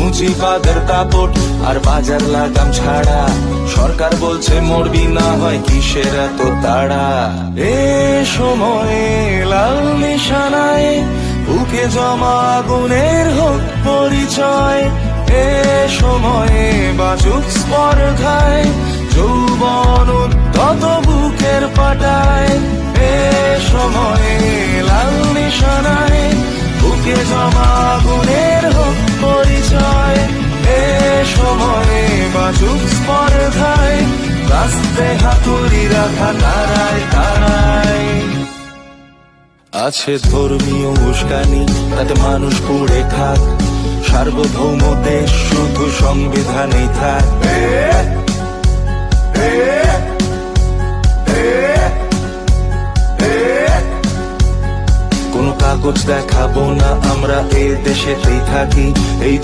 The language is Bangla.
পুঁজিবাদের দাপট আর বাজার লাগাম ছাড়া। সরকার বলছে মরবি না হয় কিসের এত তাড়া। এ সময়ে লাল নিশানায় বুকে জমা আগুনের হোক পরিচয়। এ সময়ে বাজুক স্পর্ধায় যৌবন উদ্যত বুকের পাটায়। এ সময়ে লাল নিশানায় বুকে জমা আগুনের হোক পরিচয়। এ সময়ে বাজুক স্পর্ধায় রাস্তে হাতুড়ি রাখা তারায় তারায়। আছে ধর্মীয় উস্কানি তাতে মানুষ পুড়ে খাক, সার্বভৌম দেশ শুধু সংবিধানেই থাক। কোনো কাগজ দেখাবো না আমরা এ দেশেতেই থাকি, এই